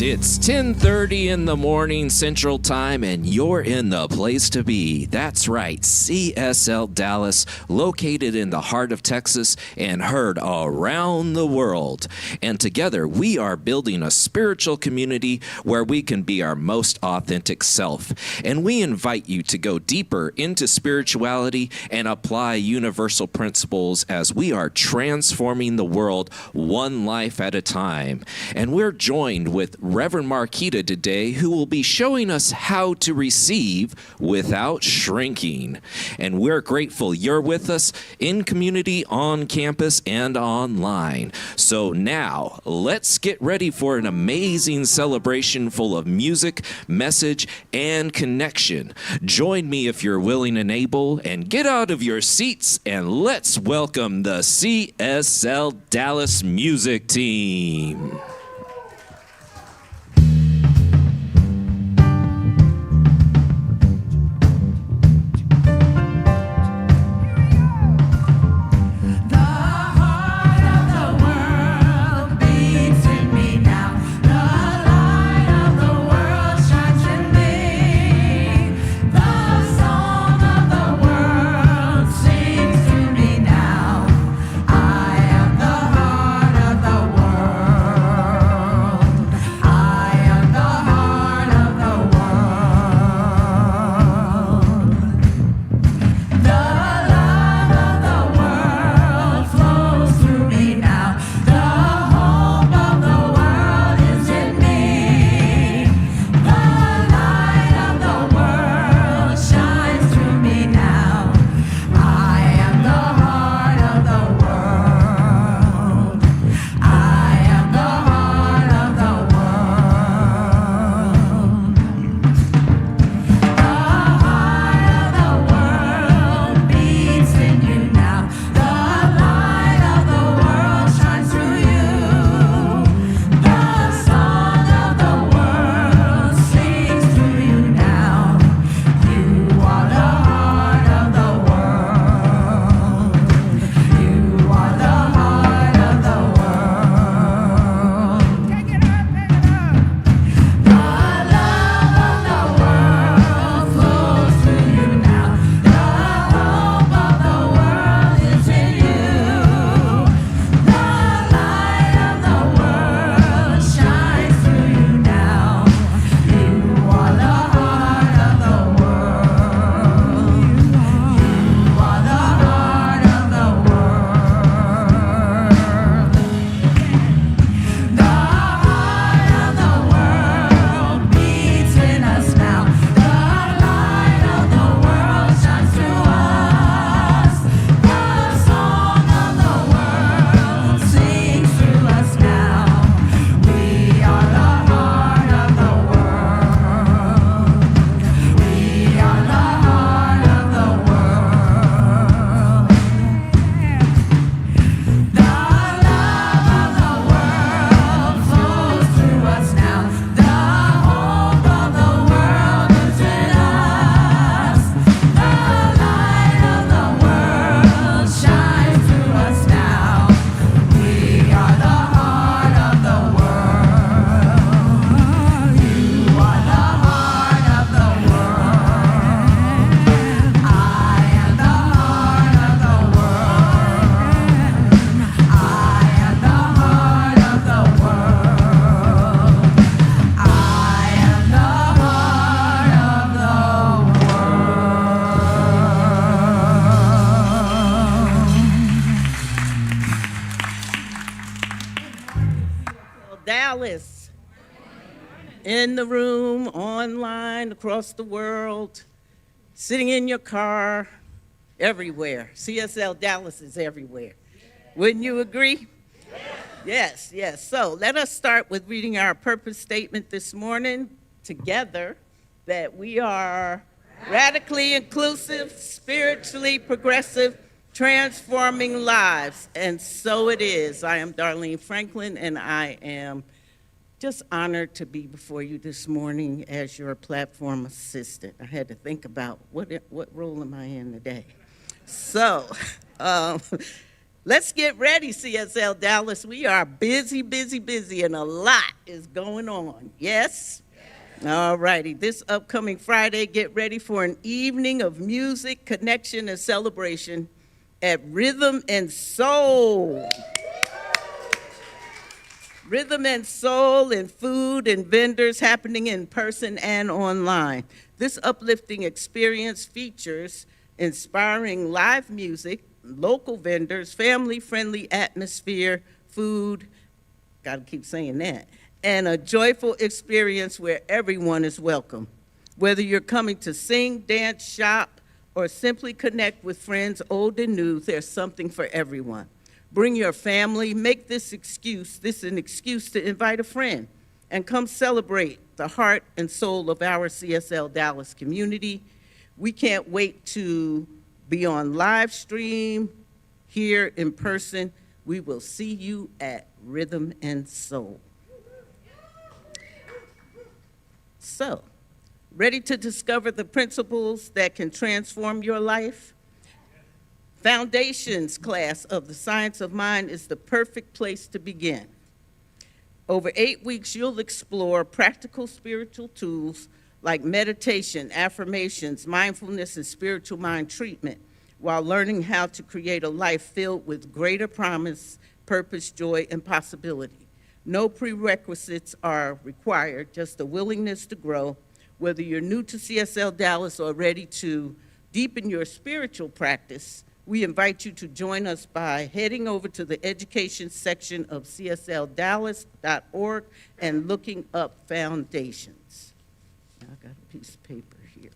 It's 10:30 in the morning Central Time, and you're in the place to be. That's right, CSL Dallas, located in the heart of Texas and heard around the world. And together, we are building a spiritual community where we can be our most authentic self. And we invite you to go deeper into spirituality and apply universal principles as we are transforming the world one life at a time. And we're joined with Reverend Marquita today, who will be showing us how to receive without shrinking. And we're grateful you're with us in community, on campus, and online. So now, let's get ready for an amazing celebration full of music, message, and connection. Join me if you're willing and able, and get out of your seats, and let's welcome the CSL Dallas music team. Dallas, in the room, online, across the world, sitting in your car, everywhere. CSL Dallas is everywhere. Wouldn't you agree? Yes, yes. So let us start with reading our purpose statement this morning together, that we are radically inclusive, spiritually progressive, transforming lives. And so it is. I am Darlene Franklin, and I am just honored to be before you this morning as your platform assistant. I had to think about what role am I in today. So Let's get ready, CSL Dallas. We are busy, busy, busy, and a lot is going on. Yes? All righty. This upcoming Friday, get ready for an evening of music, connection, and celebration at Rhythm and Soul. Rhythm and Soul and food and vendors happening in person and online. This uplifting experience features inspiring live music, local vendors, family-friendly atmosphere, food, gotta keep saying that, and a joyful experience where everyone is welcome. Whether you're coming to sing, dance, shop, or simply connect with friends old and new, there's something for everyone. Bring your family, make this an excuse to invite a friend, and come celebrate the heart and soul of our CSL Dallas community. We can't wait to be on live stream, here in person. We will see you at Rhythm and Soul. So, ready to discover the principles that can transform your life? Foundations class of the Science of Mind is the perfect place to begin. Over 8 weeks, you'll explore practical spiritual tools like meditation, affirmations, mindfulness, and spiritual mind treatment, while learning how to create a life filled with greater promise, purpose, joy, and possibility. No prerequisites are required, just a willingness to grow. Whether you're new to CSL Dallas or ready to deepen your spiritual practice, we invite you to join us by heading over to the education section of CSLDallas.org and looking up foundations. Now I got a piece of paper here.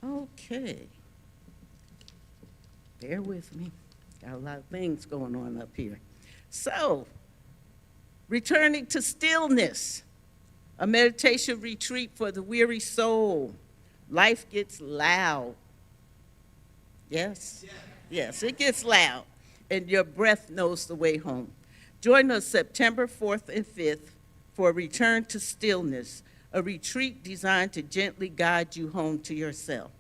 Okay. Bear with me. Got a lot of things going on up here. So, returning to stillness, a meditation retreat for the weary soul. Life gets loud. Yes? Yes, it gets loud, and your breath knows the way home. Join us September 4th and 5th for a return to stillness, a retreat designed to gently guide you home to yourself.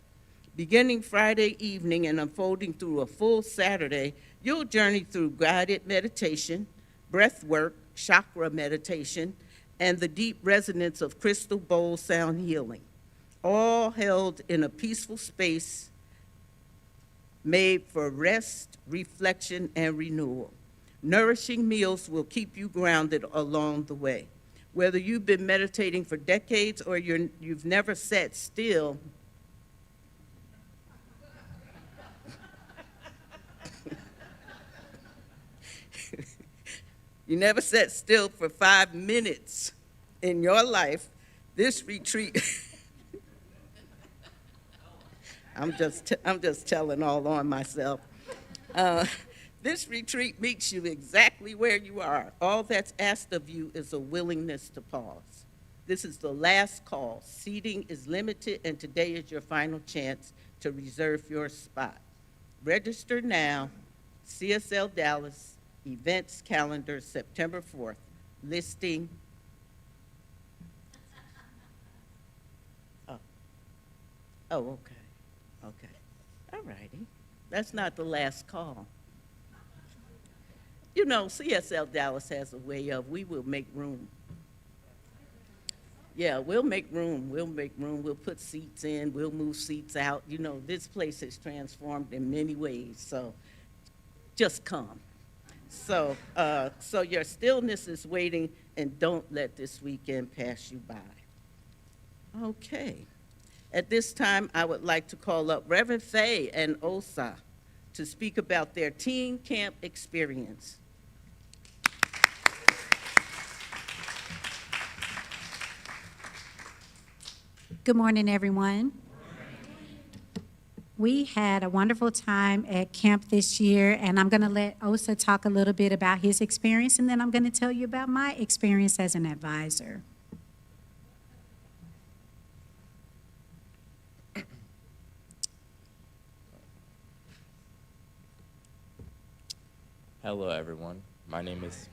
Beginning Friday evening and unfolding through a full Saturday, you'll journey through guided meditation, breath work, chakra meditation, and the deep resonance of crystal bowl sound healing, all held in a peaceful space made for rest, reflection, and renewal. Nourishing meals will keep you grounded along the way. Whether you've been meditating for decades or you've never sat still, you never sat still for 5 minutes in your life, this retreat, I'm just telling all on myself. This retreat meets you exactly where you are. All that's asked of you is a willingness to pause. This is the last call. Seating is limited, and today is your final chance to reserve your spot. Register now, CSL Dallas, events calendar, September 4th, listing. Oh, okay. Okay, all righty. That's not the last call. You know, CSL Dallas has a way of, we will make room. Yeah, we'll make room, we'll put seats in, we'll move seats out. You know, this place has transformed in many ways, so just come. So your stillness is waiting, and don't let this weekend pass you by. Okay. At this time, I would like to call up Reverend Faye and Osa to speak about their teen camp experience. Good morning, everyone. We had a wonderful time at camp this year, and I'm going to let Osa talk a little bit about his experience, and then I'm going to tell you about my experience as an advisor. Hello, everyone. My name is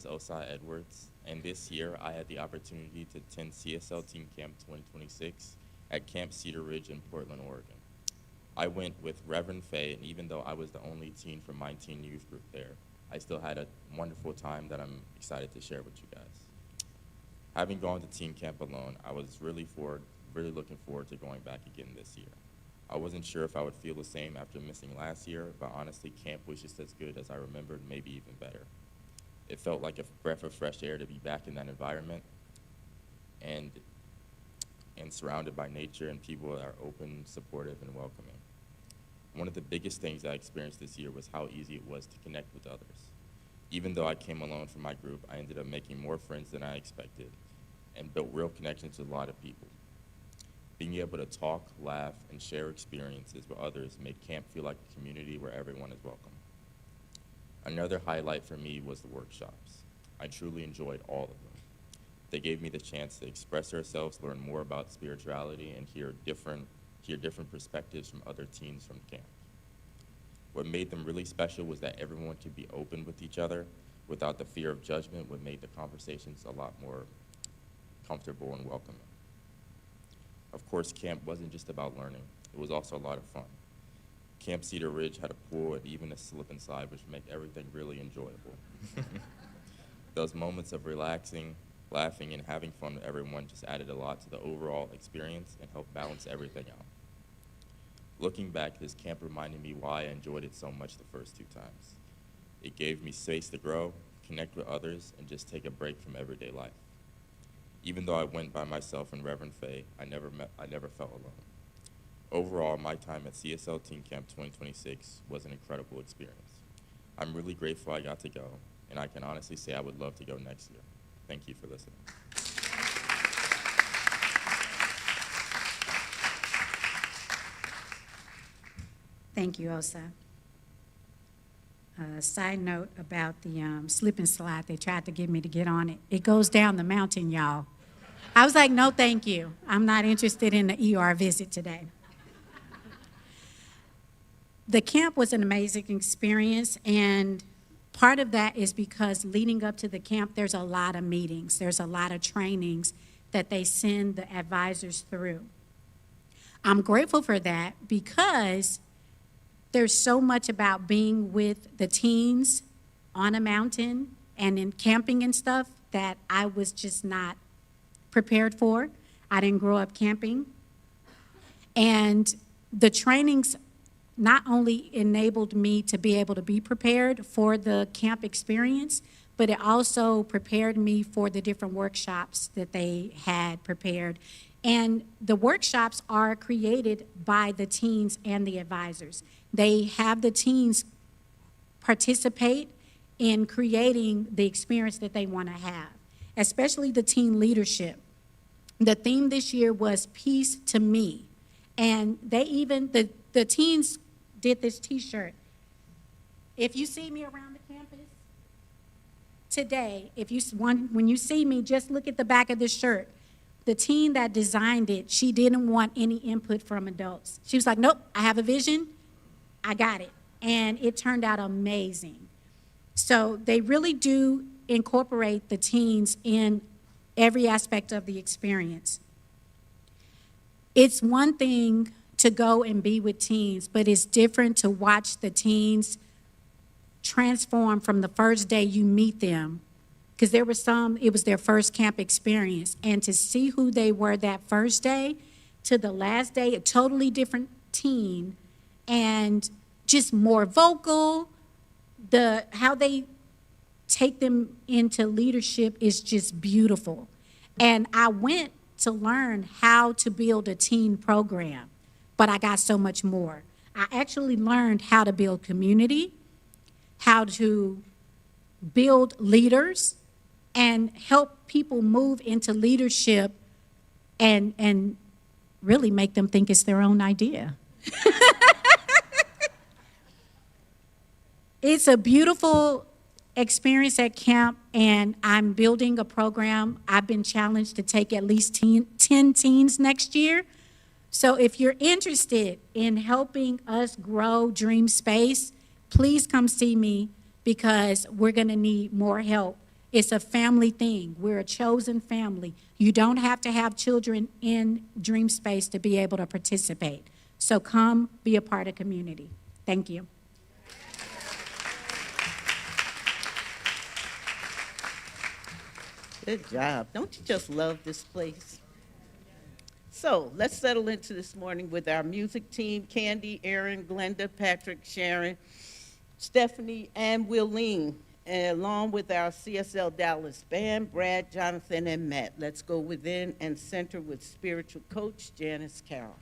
Osa Edwards, and this year I had the opportunity to attend CSL Teen Camp 2026 at Camp Cedar Ridge in Portland, Oregon. I went with Reverend Faye, and even though I was the only teen from my teen youth group there, I still had a wonderful time that I'm excited to share with you guys. Having gone to teen camp alone, I was really looking forward to going back again this year. I wasn't sure if I would feel the same after missing last year, but honestly, camp was just as good as I remembered, maybe even better. It felt like a breath of fresh air to be back in that environment and surrounded by nature and people that are open, supportive, and welcoming. One of the biggest things I experienced this year was how easy it was to connect with others. Even though I came alone from my group, I ended up making more friends than I expected and built real connections with a lot of people. Being able to talk, laugh, and share experiences with others made camp feel like a community where everyone is welcome. Another highlight for me was the workshops. I truly enjoyed all of them. They gave me the chance to express ourselves, learn more about spirituality, and hear different perspectives from other teens from camp. What made them really special was that everyone could be open with each other without the fear of judgment, what made the conversations a lot more comfortable and welcoming. Of course, camp wasn't just about learning. It was also a lot of fun. Camp Cedar Ridge had a pool and even a slip and slide, which made everything really enjoyable. Those moments of relaxing, laughing, and having fun with everyone just added a lot to the overall experience and helped balance everything out. Looking back, this camp reminded me why I enjoyed it so much the first 2 times. It gave me space to grow, connect with others, and just take a break from everyday life. Even though I went by myself and Reverend Faye, I never felt alone. Overall, my time at CSL Teen Camp 2026 was an incredible experience. I'm really grateful I got to go, and I can honestly say I would love to go next year. Thank you for listening. Thank you, Osa. Side note about the slip and slide, they tried to get me to get on it. It goes down the mountain, y'all. I was like, no, thank you. I'm not interested in the ER visit today. The camp was an amazing experience, and part of that is because leading up to the camp, there's a lot of meetings. There's a lot of trainings that they send the advisors through. I'm grateful for that because there's so much about being with the teens on a mountain and in camping and stuff that I was just not prepared for. I didn't grow up camping. And the trainings not only enabled me to be able to be prepared for the camp experience, but it also prepared me for the different workshops that they had prepared. And the workshops are created by the teens and the advisors. They have the teens participate in creating the experience that they want to have, especially the teen leadership. The theme this year was Peace to Me. And they even, the teens did this t-shirt. If you see me around the campus today, when you see me, just look at the back of this shirt. The teen that designed it, she didn't want any input from adults. She was like, nope, I have a vision, I got it. And it turned out amazing. So they really do incorporate the teens in every aspect of the experience. It's one thing to go and be with teens, but it's different to watch the teens transform from the first day you meet them, because there were some, it was their first camp experience, and to see who they were that first day to the last day, a totally different teen, and just more vocal. How they take them into leadership is just beautiful. And I went to learn how to build a teen program, but I got so much more. I actually learned how to build community, how to build leaders, and help people move into leadership and really make them think it's their own idea. It's a beautiful experience at camp, and I'm building a program. I've been challenged to take at least 10 teens next year. So if you're interested in helping us grow Dream Space, please come see me, because we're going to need more help. It's a family thing. We're a chosen family. You don't have to have children in Dream Space to be able to participate. So come be a part of community. Thank you. Good job. Don't you just love this place? So let's settle into this morning with our music team: Candy, Aaron, Glenda, Patrick, Sharon, Stephanie, and Willeen, along with our CSL Dallas band, Brad, Jonathan, and Matt. Let's go within and center with spiritual coach Janice Carroll.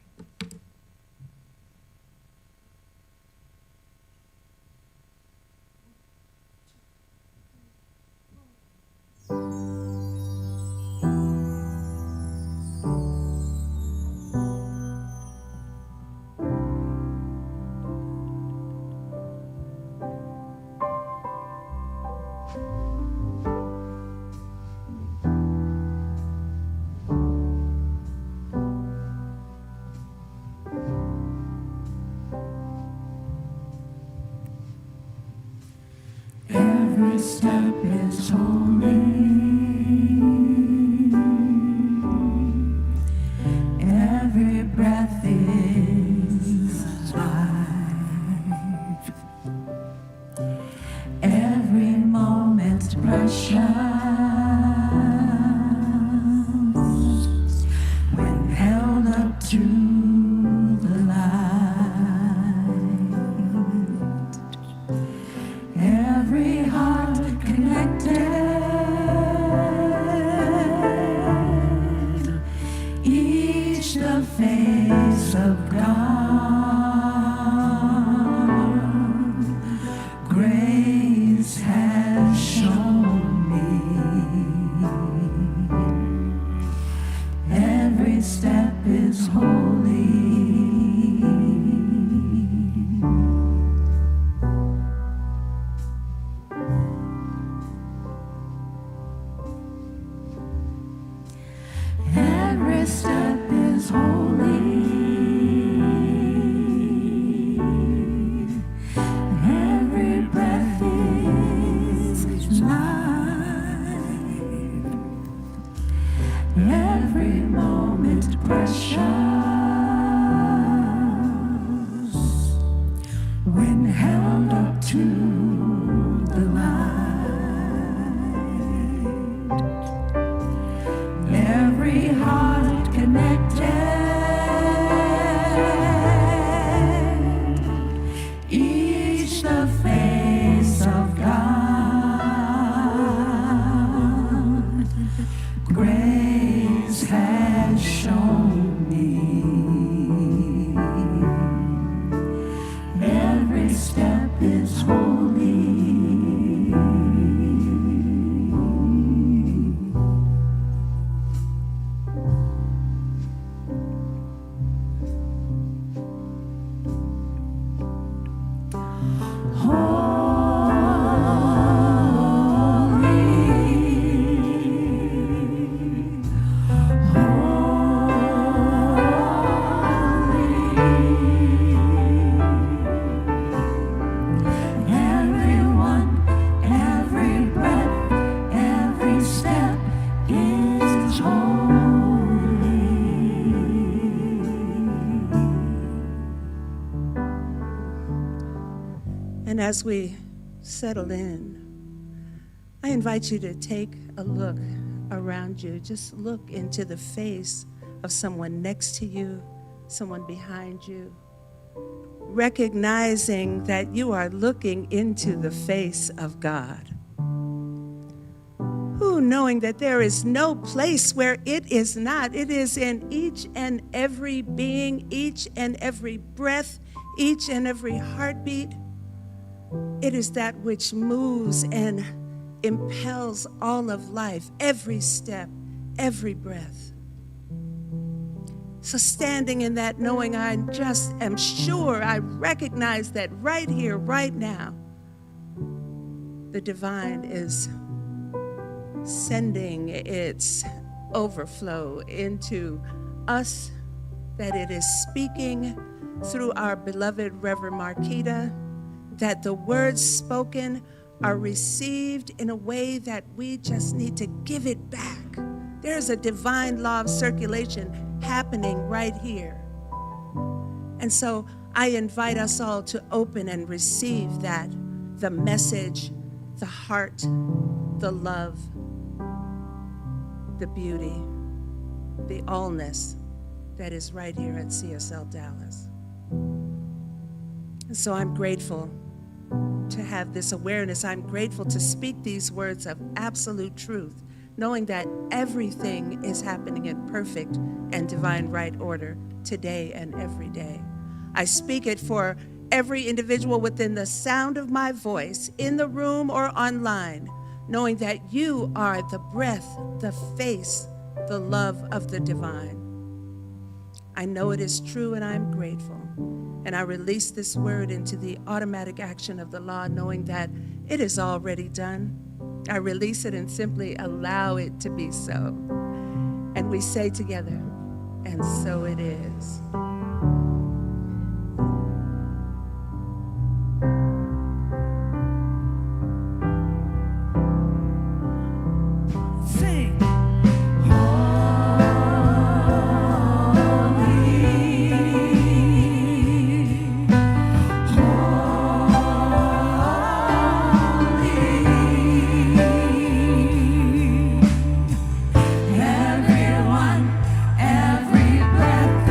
Every step is holy. Every breath is life. Every moment's precious. When held up to the light. Every heart connected, each the face of God. Grace has shown me. Every step is holy. Every step is holy. Every breath is life. Every moment precious. When held up to the light. Every heart connected, each the face of God. Grace has shown me. Every step is holy. Everyone, every breath, every step is holy. And as we settle in, I invite you to take a look around you. Just look into the face of someone next to you, someone behind you, recognizing that you are looking into the face of God. Knowing that there is no place where it is not. It is in each and every being, each and every breath, each and every heartbeat. It is that which moves and impels all of life, every step, every breath. So standing in that, knowing I just am sure, I recognize that right here, right now, the divine is sending its overflow into us, that it is speaking through our beloved Reverend Marquita, that the words spoken are received in a way that we just need to give it back. There's a divine law of circulation happening right here. And so I invite us all to open and receive that, the message, the heart, the love, the beauty, the allness that is right here at CSL Dallas. And so I'm grateful to have this awareness. I'm grateful to speak these words of absolute truth, knowing that everything is happening in perfect and divine right order today and every day. I speak it for every individual within the sound of my voice, in the room or online, knowing that you are the breath, the face, the love of the divine. I know it is true and I'm grateful. And I release this word into the automatic action of the law, knowing that it is already done. I release it and simply allow it to be so. And we say together, and so it is. Sing. Everyone, every breath,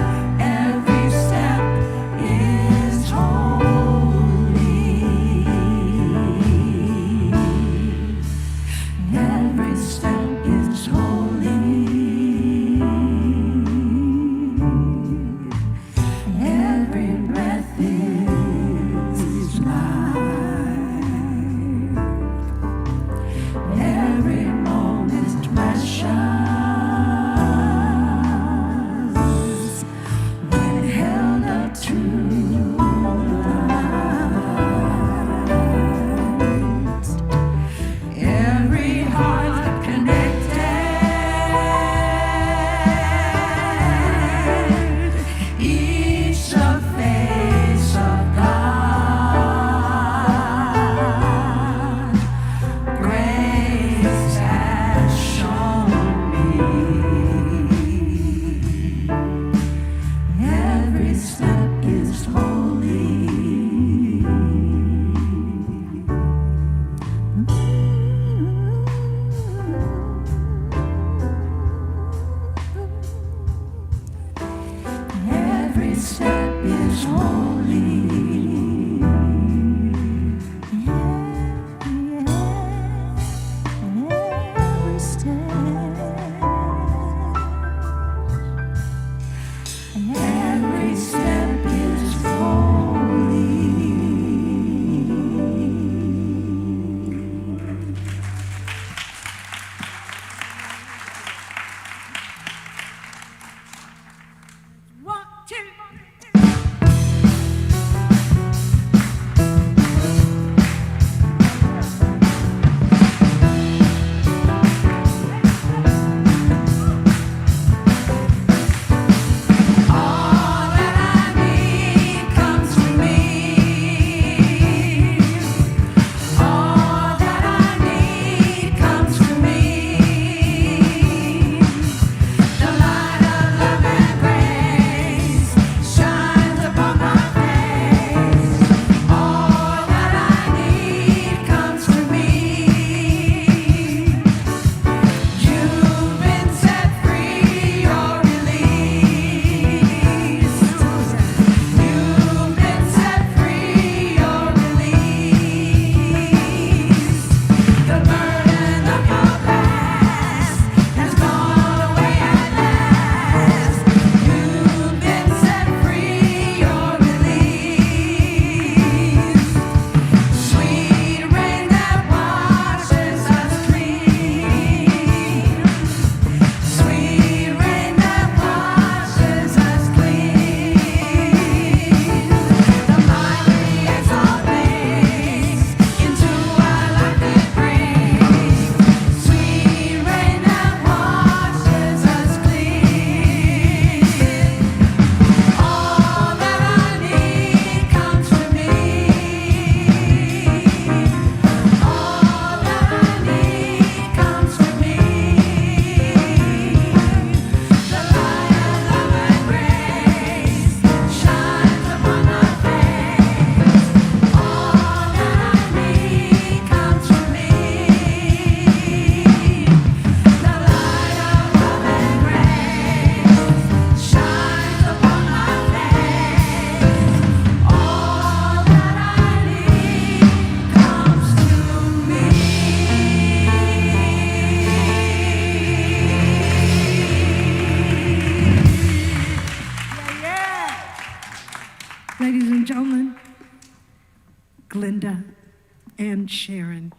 Sharon.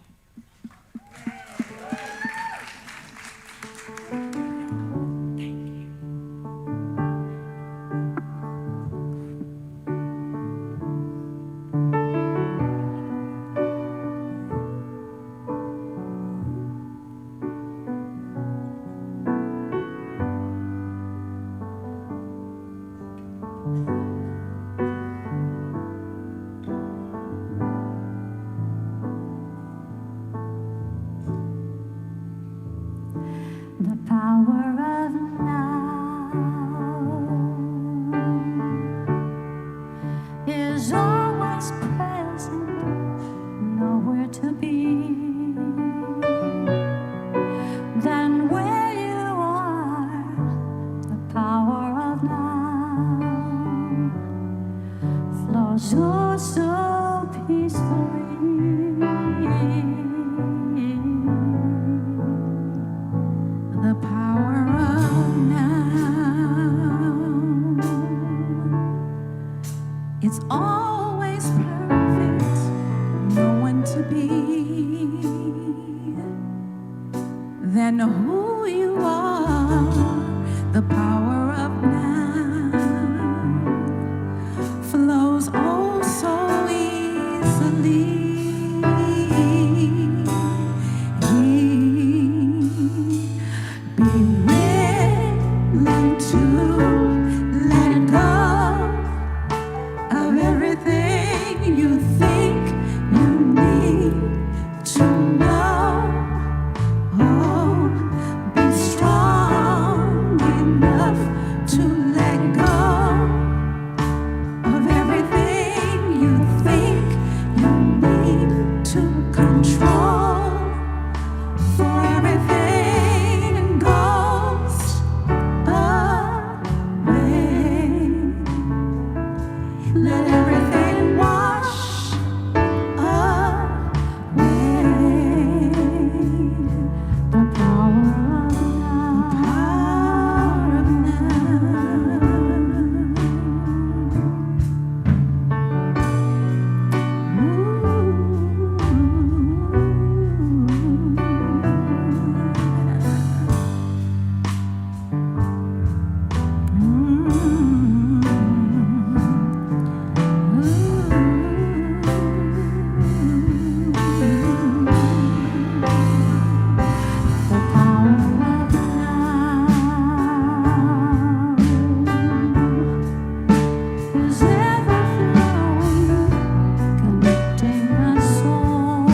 The power of now is always present, nowhere to be than where you are. The power of now flows oh so peacefully. The power of now, it's always perfect, no one to be than who you are. The power of now flows oh so easily. Be willing to let go of everything you think you need to know. Oh, be strong enough to let go of everything you think you need to control. For everything goes away. Let everything wash away. The power of is ever flowing, connecting my soul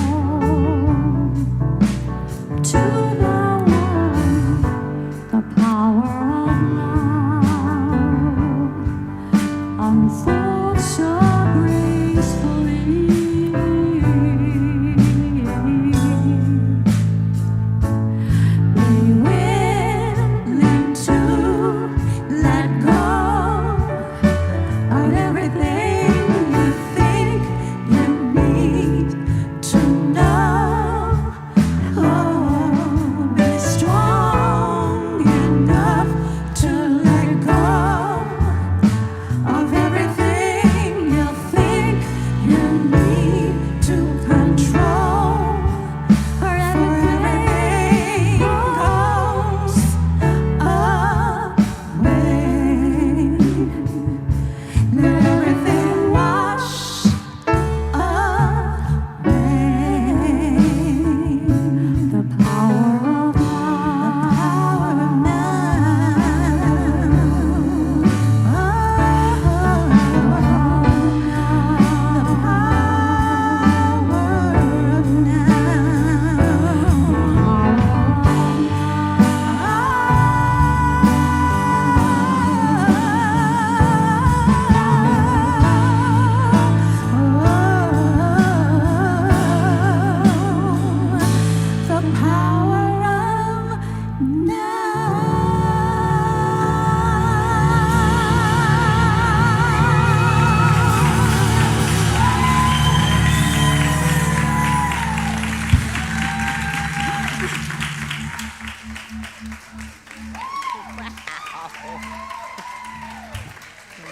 to the one. The power of love unfolds so gracefully. Be willing to let go of everything you think you need to know. Oh, be strong enough to let go of everything you think you need to control. For everything goes away. Let everything wash away. The power of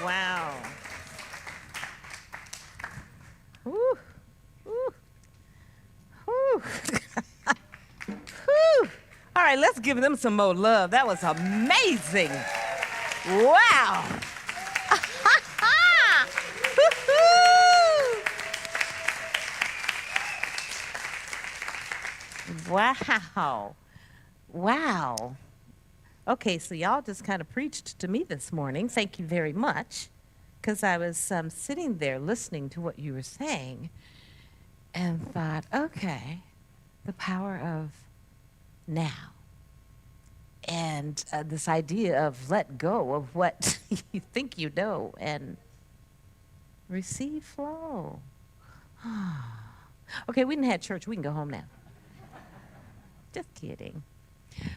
Wow. Woo. Woo. right, let's give them some more love. That was amazing. Wow. Wow. Wow. Okay, so y'all just kind of preached to me this morning. Thank you very much. Because I was sitting there listening to what you were saying and thought, okay, the power of now. And this idea of let go of what you think you know and receive flow. Okay, we didn't have church. We can go home now. Just kidding.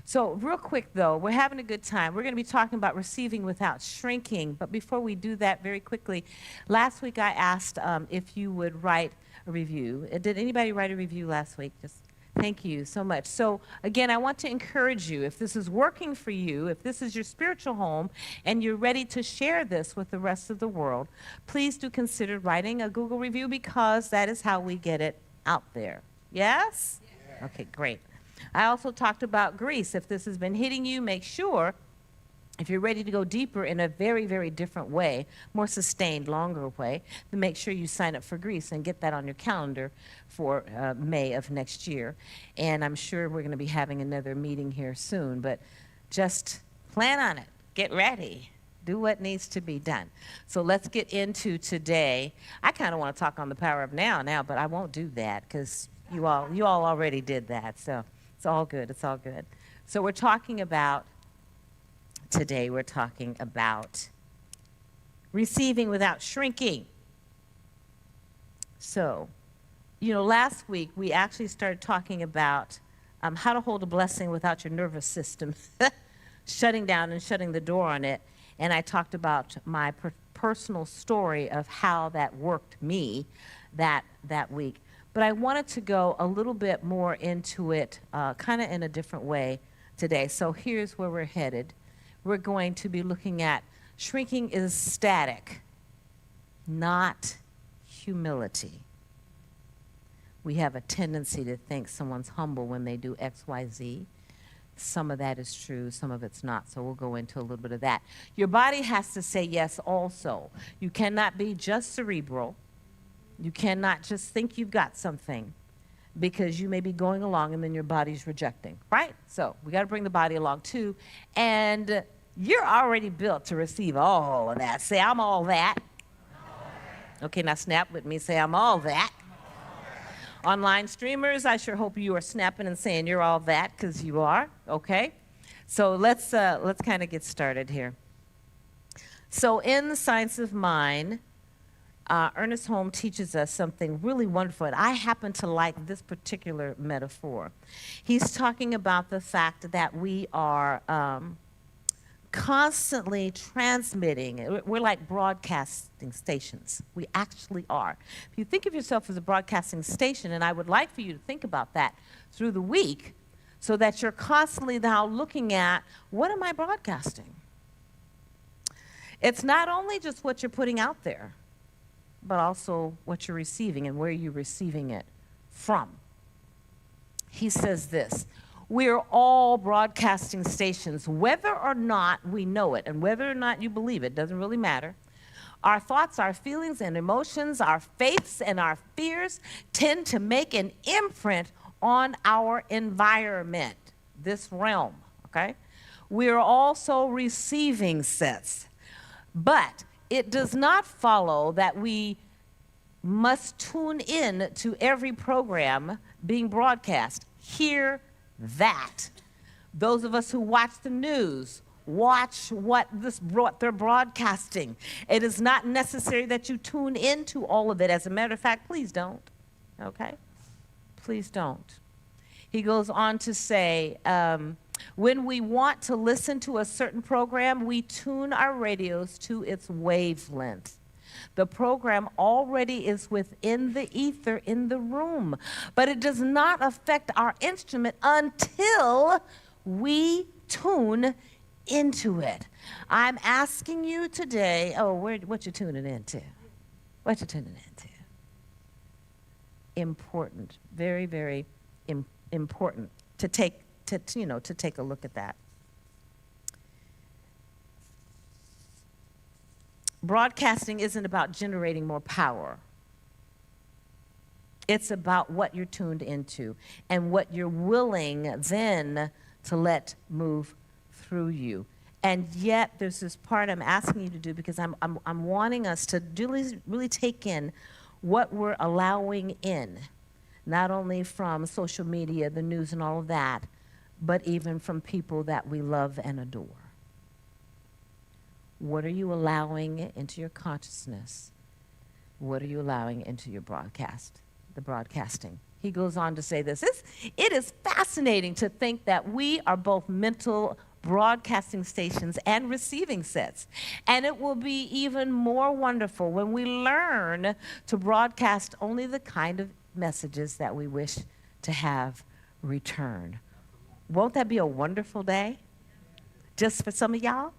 So real quick, though, we're having a good time. We're going to be talking about receiving without shrinking. But before we do that, very quickly, last week I asked if you would write a review. Did anybody write a review last week? Just thank you so much. So again, I want to encourage you, if this is working for you, if this is your spiritual home, and you're ready to share this with the rest of the world, please do consider writing a Google review, because that is how we get it out there. Yes? Yeah. Okay, great. I also talked about Greece. If this has been hitting you, make sure, if you're ready to go deeper in a very, very different way, more sustained, longer way, then make sure you sign up for Greece and get that on your calendar for May of next year. And I'm sure we're going to be having another meeting here soon, but just plan on it. Get ready. Do what needs to be done. So let's get into today. I kind of want to talk on the power of now, but I won't do that because you all already did that. So it's all good. It's all good. So we're talking about receiving without shrinking. So, last week we actually started talking about how to hold a blessing without your nervous system shutting down and shutting the door on it. And I talked about my personal story of how that worked me that week. But I wanted to go a little bit more into it, kind of in a different way today. So here's where we're headed. We're going to be looking at shrinking is static, not humility. We have a tendency to think someone's humble when they do X, Y, Z. Some of that is true, some of it's not, so we'll go into a little bit of that. Your body has to say yes also. You cannot be just cerebral. You cannot just think you've got something, because you may be going along and then your body's rejecting, right? So we got to bring the body along too. And you're already built to receive all of that. Say, I'm all that. Okay, now snap with me. Say, I'm all that. Online streamers, I sure hope you are snapping and saying you're all that, because you are, okay? So let's kind of get started here. So in the science of mind, Ernest Holmes teaches us something really wonderful, and I happen to like this particular metaphor. He's talking about the fact that we are constantly transmitting. We're like broadcasting stations. We actually are. If you think of yourself as a broadcasting station, and I would like for you to think about that through the week, so that you're constantly now looking at, what am I broadcasting? It's not only just what you're putting out there, but also what you're receiving and where you're receiving it from. He says this: we're all broadcasting stations, whether or not we know it, and whether or not you believe it, doesn't really matter. Our thoughts, our feelings and emotions, our faiths and our fears tend to make an imprint on our environment, this realm, okay? We're also receiving sets, but it does not follow that we must tune in to every program being broadcast. Hear that. Those of us who watch the news, watch what they're broadcasting. It is not necessary that you tune into all of it. As a matter of fact, please don't, okay? Please don't. He goes on to say, when we want to listen to a certain program, we tune our radios to its wavelength. The program already is within the ether in the room, but it does not affect our instrument until we tune into it. I'm asking you today, what you tuning into? What you tuning into? Important, very, very important to take to take a look at that. Broadcasting isn't about generating more power. It's about what you're tuned into and what you're willing then to let move through you. And yet there's this part I'm asking you to do, because I'm wanting us to really take in what we're allowing in, not only from social media, the news and all of that, but even from people that we love and adore. What are you allowing into your consciousness? What are you allowing into your the broadcasting? He goes on to say this. It is fascinating to think that we are both mental broadcasting stations and receiving sets. And it will be even more wonderful when we learn to broadcast only the kind of messages that we wish to have return. Won't that be a wonderful day? Just for some of y'all?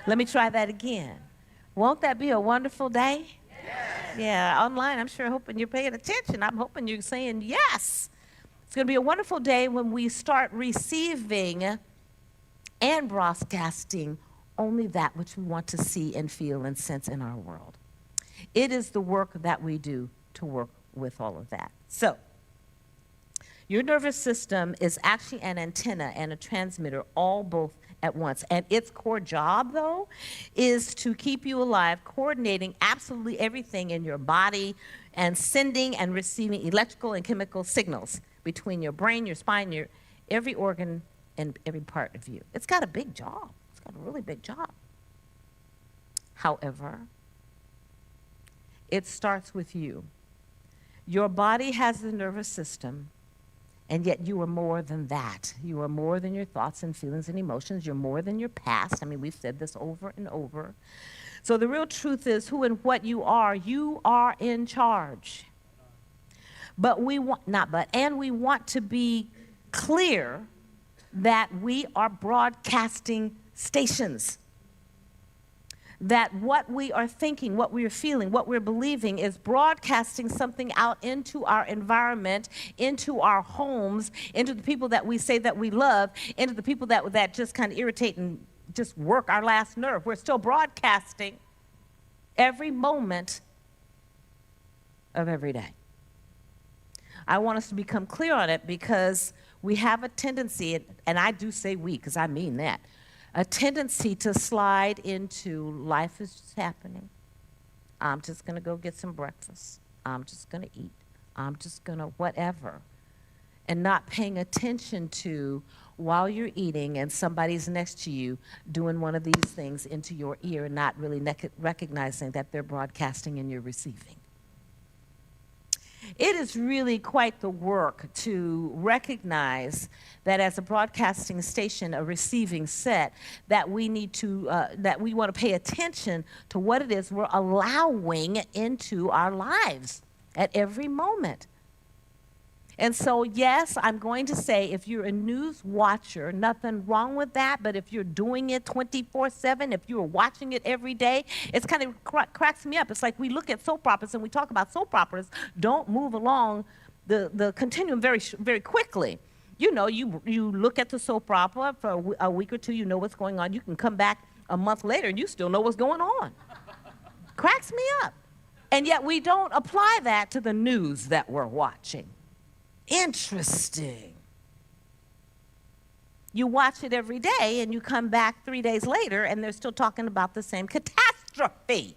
Let me try that again. Won't that be a wonderful day? Yes. Yeah, online, I'm sure hoping you're paying attention. I'm hoping you're saying yes. It's going to be a wonderful day when we start receiving and broadcasting only that which we want to see and feel and sense in our world. It is the work that we do to work with all of that. So, your nervous system is actually an antenna and a transmitter, all both at once. And its core job, though, is to keep you alive, coordinating absolutely everything in your body and sending and receiving electrical and chemical signals between your brain, your spine, your every organ, and every part of you. It's got a big job. It's got a really big job. However, it starts with you. Your body has the nervous system, and yet you are more than that. You are more than your thoughts and feelings and emotions. You're more than your past. I mean, we've said this over and over. So the real truth is, who and what you are in charge. But we want, and we want to be clear that we are broadcasting stations. That what we are thinking, what we are feeling, what we're believing is broadcasting something out into our environment, into our homes, into the people that we say that we love, into the people that just kind of irritate and just work our last nerve. We're still broadcasting every moment of every day. I want us to become clear on it, because we have a tendency, and I do say we because I mean that, a tendency to slide into life is just happening. I'm just going to go get some breakfast. I'm just going to eat. I'm just going to whatever. And not paying attention to, while you're eating and somebody's next to you doing one of these things into your ear, and not really recognizing that they're broadcasting and you're receiving. It is really quite the work to recognize that as a broadcasting station, a receiving set, that we need to, that we want to pay attention to what it is we're allowing into our lives at every moment. And so, yes, I'm going to say, if you're a news watcher, nothing wrong with that, but if you're doing it 24/7, if you're watching it every day, it's kind of cracks me up. It's like we look at soap operas and we talk about soap operas don't move along the continuum very quickly. You know, you look at the soap opera for a week or two, you know what's going on. You can come back a month later and you still know what's going on. Cracks me up. And yet we don't apply that to the news that we're watching. Interesting. You watch it every day and you come back 3 days later and they're still talking about the same catastrophe.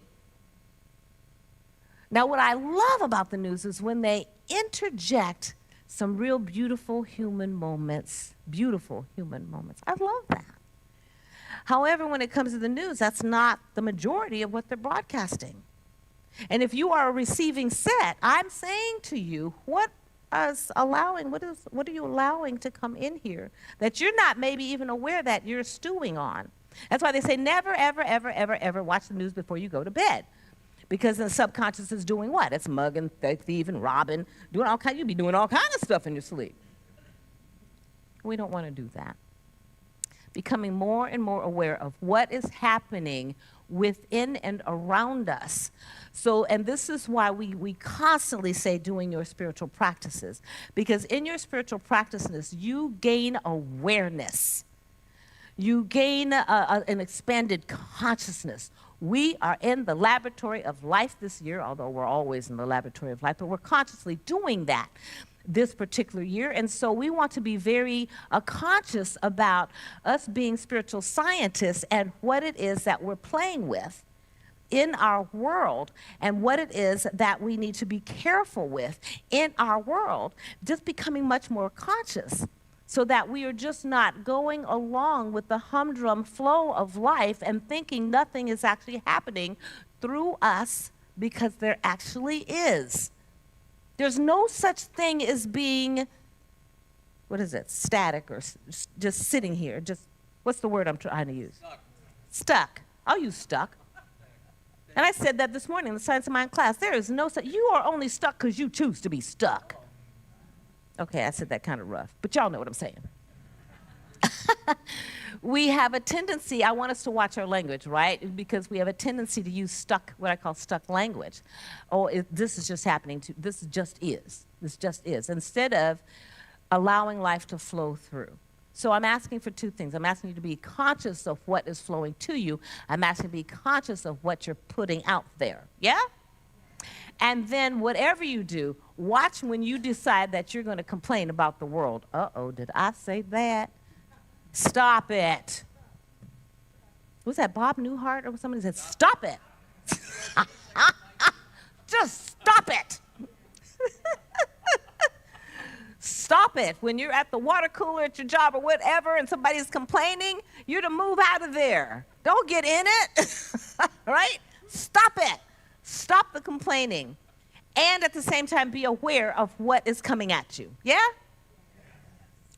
Now, what I love about the news is when they interject some real beautiful human moments. Beautiful human moments. I love that. However, when it comes to the news, that's not the majority of what they're broadcasting. And if you are a receiving set, I'm saying to you, what are you allowing to come in here that you're not maybe even aware that you're stewing on? That's why they say never, ever, ever, ever, ever watch the news before you go to bed. Because the subconscious is doing what? It's mugging, thieving, robbing, doing all kinds. You be doing all kinds of stuff in your sleep. We don't want to do that. Becoming more and more aware of what is happening within and around us. So, and this is why we constantly say doing your spiritual practices, because in your spiritual practices, you gain awareness. You gain an expanded consciousness. We are in the laboratory of life this year, although we're always in the laboratory of life, but we're consciously doing that this particular year. And so we want to be very conscious about us being spiritual scientists and what it is that we're playing with in our world, and what it is that we need to be careful with in our world, just becoming much more conscious, so that we are just not going along with the humdrum flow of life and thinking nothing is actually happening through us, because there actually is. There's no such thing as being, what is it, static, or just sitting here, just, what's the word I'm trying to use? Stuck. I'll use stuck. And I said that this morning in the Science of Mind class. There is no such, you are only stuck because you choose to be stuck. Okay, I said that kind of rough, but y'all know what I'm saying. We have a tendency, I want us to watch our language, right? Because we have a tendency to use stuck, what I call stuck language. Oh, this is just happening to, this just is. This just is. Instead of allowing life to flow through. So I'm asking for two things. I'm asking you to be conscious of what is flowing to you. I'm asking you to be conscious of what you're putting out there. Yeah? And then whatever you do, watch when you decide that you're going to complain about the world. Uh-oh, did I say that? Stop it. Was that Bob Newhart or somebody said, stop it. Just stop it. Stop it. When you're at the water cooler at your job or whatever and somebody's complaining, you're to move out of there. Don't get in it. Right? Stop it. Stop the complaining. And at the same time, be aware of what is coming at you. Yeah?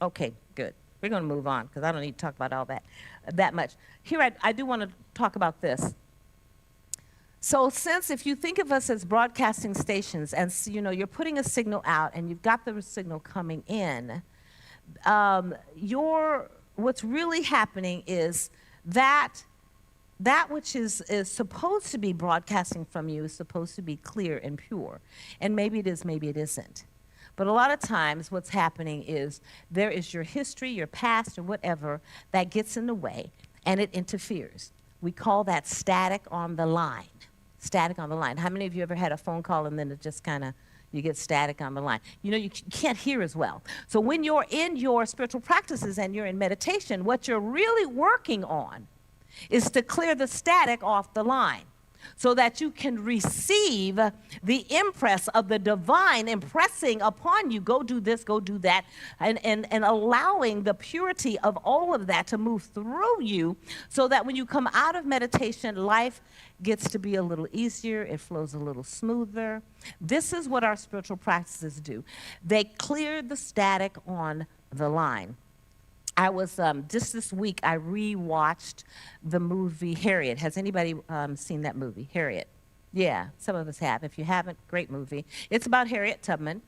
Okay, good. We're going to move on because I don't need to talk about all that much. Here, I do want to talk about this. So since if you think of us as broadcasting stations and you're putting a signal out and you've got the signal coming in, what's really happening is that which is supposed to be broadcasting from you is supposed to be clear and pure. And maybe it is, maybe it isn't. But a lot of times what's happening is there is your history, your past, or whatever that gets in the way and it interferes. We call that static on the line. Static on the line. How many of you ever had a phone call and then it just kind of, you get static on the line? You can't hear as well. So when you're in your spiritual practices and you're in meditation, what you're really working on is to clear the static off the line so that you can receive the impress of the divine impressing upon you. Go do this, go do that, and allowing the purity of all of that to move through you so that when you come out of meditation, life gets to be a little easier, it flows a little smoother. This is what our spiritual practices do. They clear the static on the line. I was, just this week, I rewatched the movie Harriet. Has anybody seen that movie, Harriet? Yeah, some of us have. If you haven't, great movie. It's about Harriet Tubman.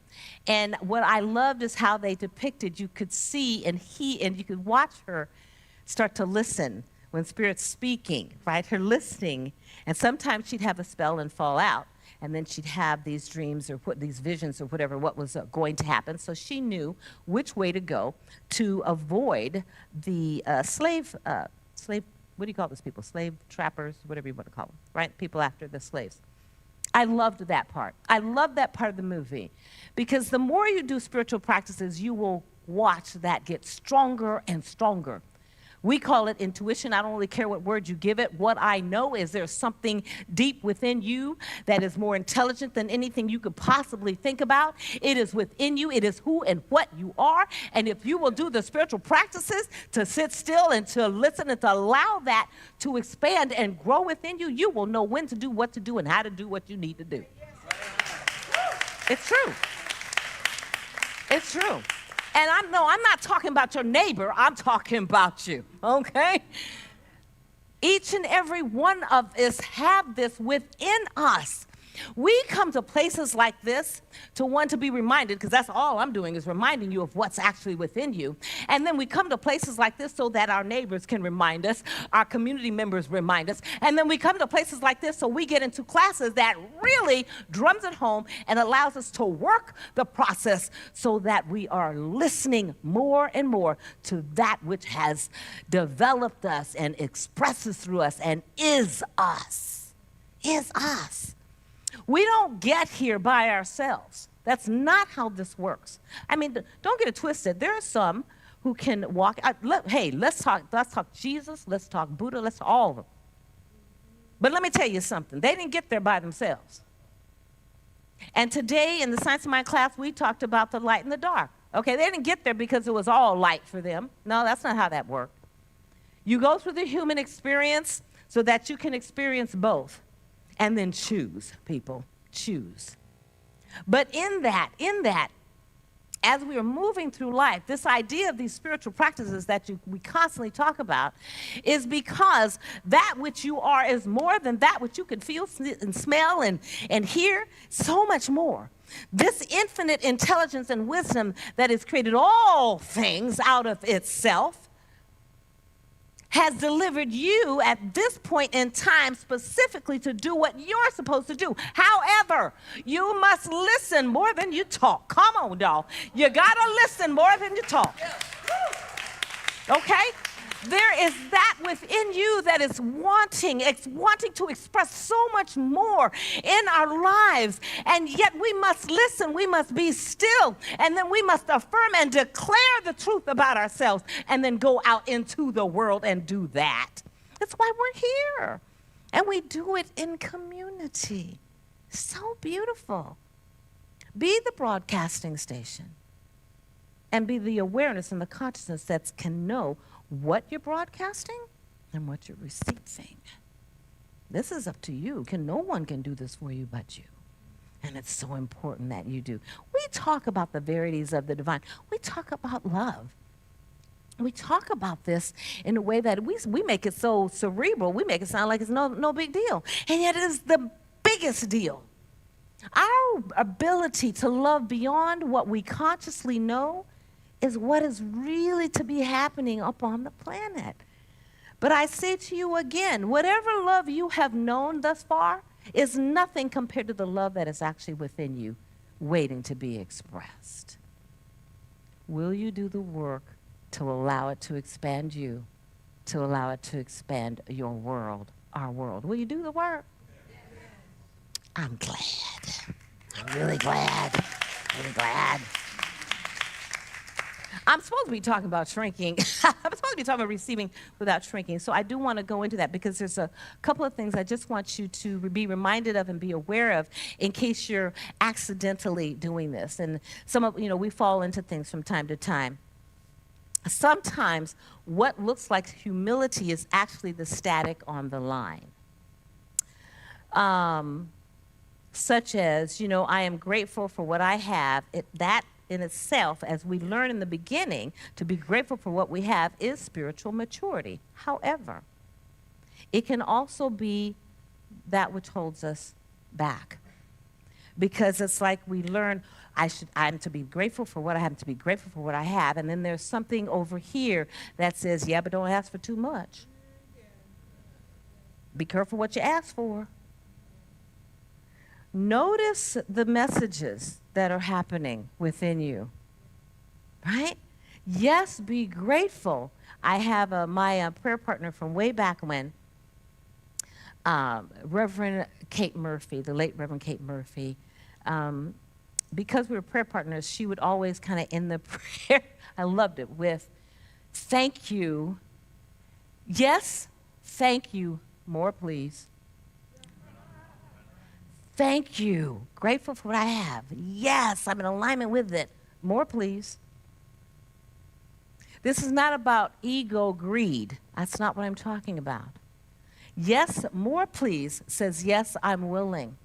And what I loved is how they depicted, you could see and you could watch her start to listen when Spirit's speaking, right? Her listening. And sometimes she'd have a spell and fall out. And then she'd have these dreams or these visions or whatever, what was going to happen. So she knew which way to go to avoid the slave, what do you call those people? Slave trappers, whatever you want to call them, right? People after the slaves. I loved that part. I love that part of the movie because the more you do spiritual practices, you will watch that get stronger and stronger. We call it intuition. I don't really care what word you give it. What I know is there's something deep within you that is more intelligent than anything you could possibly think about. It is within you. It is who and what you are. And if you will do the spiritual practices to sit still and to listen and to allow that to expand and grow within you, you will know when to do what to do and how to do what you need to do. It's true. It's true. And I'm not talking about your neighbor, I'm talking about you, okay? Each and every one of us have this within us. We come to places like this to want to be reminded, because that's all I'm doing is reminding you of what's actually within you. And then we come to places like this so that our neighbors can remind us, our community members remind us. And then we come to places like this so we get into classes that really drums it home and allows us to work the process so that we are listening more and more to that which has developed us and expresses through us and is us. Is us. We don't get here by ourselves. That's not how this works. I mean, don't get it twisted. There are some who can walk. Hey, let's talk Jesus. Let's talk Buddha. Let's all of them. But let me tell you something. They didn't get there by themselves. And today in the Science of Mind class, we talked about the light and the dark. Okay, they didn't get there because it was all light for them. No, that's not how that worked. You go through the human experience so that you can experience both. And then choose, people, choose. But in that, as we are moving through life, this idea of these spiritual practices that we constantly talk about is because that which you are is more than that which you can feel and smell and hear, so much more. This infinite intelligence and wisdom that has created all things out of itself has delivered you at this point in time specifically to do what you're supposed to do. However, you must listen more than you talk. Come on, y'all. You gotta listen more than you talk. Okay? There is that within you that is wanting to express so much more in our lives. And yet we must listen, we must be still, and then we must affirm and declare the truth about ourselves, and then go out into the world and do that. That's why we're here. And we do it in community. So beautiful. Be the broadcasting station. And be the awareness and the consciousness that can know what you're broadcasting and what you're receiving. This is up to you. No one can do this for you but you. And it's so important that you do. We talk about the verities of the divine. We talk about love. We talk about this in a way that we make it so cerebral. We make it sound like it's no big deal. And yet it is the biggest deal. Our ability to love beyond what we consciously know is what is really to be happening up on the planet. But I say to you again, whatever love you have known thus far is nothing compared to the love that is actually within you, waiting to be expressed. Will you do the work to allow it to expand you, to allow it to expand your world, our world? Will you do the work? I'm glad. I'm really glad. Really glad. I'm supposed to be talking about shrinking. I'm supposed to be talking about receiving without shrinking. So I do want to go into that because there's a couple of things I just want you to be reminded of and be aware of in case you're accidentally doing this. And we fall into things from time to time. Sometimes what looks like humility is actually the static on the line. Such as, I am grateful for what I have. That in itself, as we learn in the beginning, to be grateful for what we have is spiritual maturity. However, it can also be that which holds us back. Because it's like we learn, I'm to be grateful for what I have, to be grateful for what I have, and then there's something over here that says, yeah, but don't ask for too much. Be careful what you ask for. Notice the messages that are happening within you, right? Yes, be grateful. I have my prayer partner from way back when, Reverend Kate Murphy, the late Reverend Kate Murphy. Because we were prayer partners, she would always kind of end the prayer, I loved it, with thank you. Yes, thank you. More, please. Thank you. Grateful for what I have. Yes, I'm in alignment with it. More, please. This is not about ego greed. That's not what I'm talking about. Yes, more, please says, yes, I'm willing.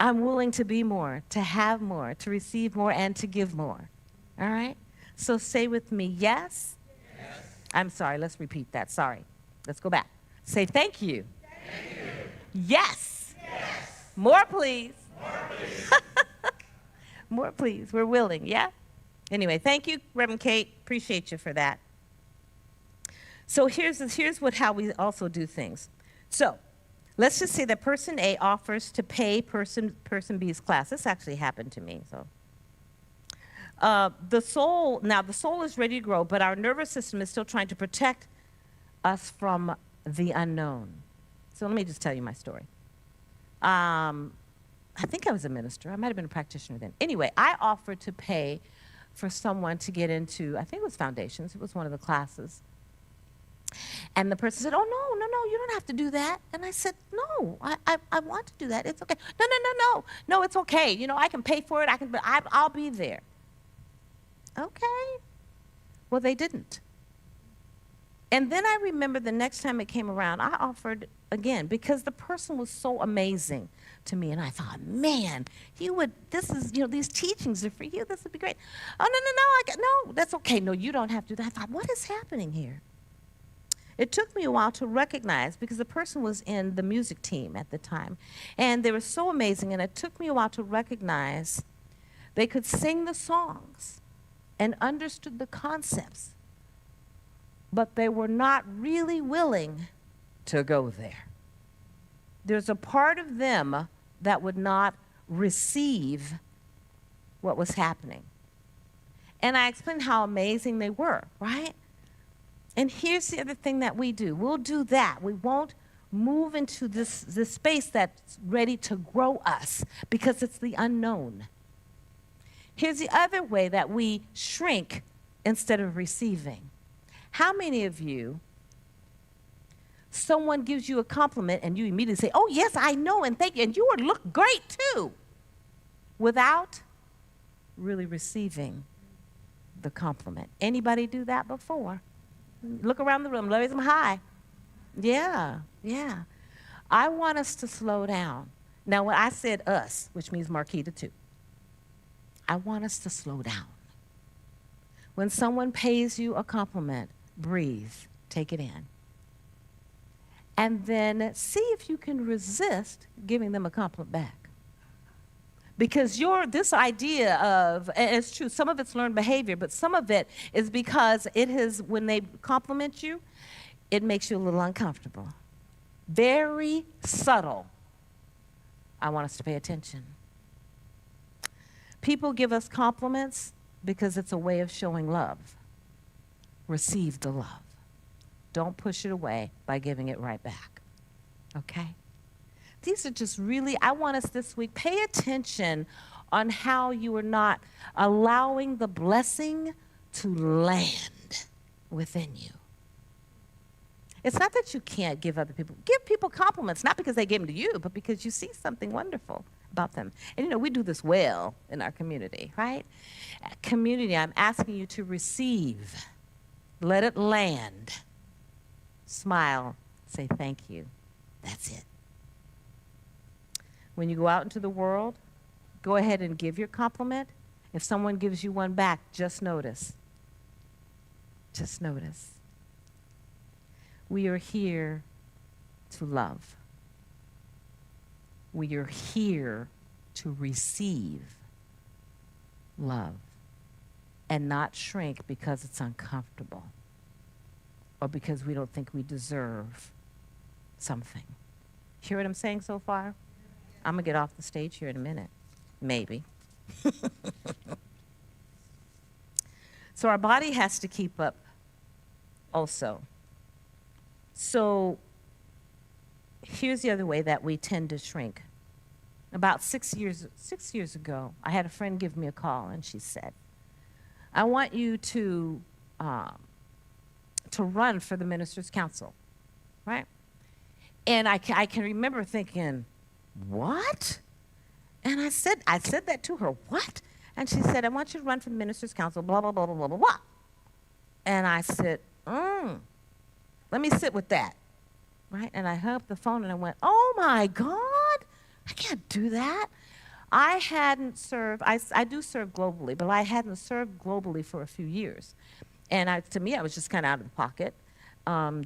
I'm willing to be more, to have more, to receive more, and to give more. All right? So say with me, yes. Yes. I'm sorry, let's repeat that. Sorry. Let's go back. Say thank you. Thank you. Yes. Yes. More, please. More, please. We're willing, yeah? Anyway, thank you, Reverend Kate. Appreciate you for that. So here's how we also do things. So let's just say that person A offers to pay person B's class. This actually happened to me. So the soul is ready to grow, but our nervous system is still trying to protect us from the unknown. So let me just tell you my story. I think I was a minister. I might have been a practitioner then. Anyway, I offered to pay for someone to get into, I think it was foundations. It was one of the classes. And the person said, oh, no, you don't have to do that. And I said, no, I want to do that. It's okay. No, it's okay. You know, I can pay for it. I'll be there. Okay. Well, they didn't. And then I remember the next time it came around, I offered again because the person was so amazing to me. And I thought, man, these teachings are for you. This would be great. Oh, no, that's okay. No, you don't have to do that. I thought, what is happening here? It took me a while to recognize because the person was in the music team at the time. And they were so amazing. And it took me a while to recognize they could sing the songs and understood the concepts, but they were not really willing to go there. There's a part of them that would not receive what was happening. And I explained how amazing they were, right? And here's the other thing that we do. We'll do that. We won't move into this space that's ready to grow us because it's the unknown. Here's the other way that we shrink instead of receiving. How many of you, someone gives you a compliment and you immediately say, oh, yes, I know, and thank you, and you look great too, without really receiving the compliment? Anybody do that before? Look around the room, raise them high. Yeah. I want us to slow down. Now, when I said us, which means Marquita too, I want us to slow down. When someone pays you a compliment, breathe, take it in. And then see if you can resist giving them a compliment back. Because this idea of, and it's true, some of it's learned behavior, but some of it is because when they compliment you, it makes you a little uncomfortable. Very subtle. I want us to pay attention. People give us compliments because it's a way of showing love. Receive the love. Don't push it away by giving it right back. Okay? These are just really, I want us this week, pay attention on how you are not allowing the blessing to land within you. It's not that you can't give people compliments, not because they gave them to you, but because you see something wonderful about them. And we do this well in our community, right? Community, I'm asking you to receive. Let it land. Smile. Say thank you. That's it. When you go out into the world, go ahead and give your compliment. If someone gives you one back, just notice. Just notice. We are here to love. We are here to receive love and not shrink because it's uncomfortable or because we don't think we deserve something. Hear what I'm saying so far? I'm going to get off the stage here in a minute. Maybe. So our body has to keep up also. So here's the other way that we tend to shrink. About 6 years ago, I had a friend give me a call, and she said, I want you to run for the minister's council, right? And I can remember thinking, what? And I said that to her, what? And she said, I want you to run for the minister's council, blah, blah, blah, blah, blah, blah, blah. And I said, let me sit with that, right? And I hung up the phone and I went, oh my God, I can't do that. I hadn't served, I do serve globally, but I hadn't served globally for a few years. And to me, I was just kind of out of the pocket,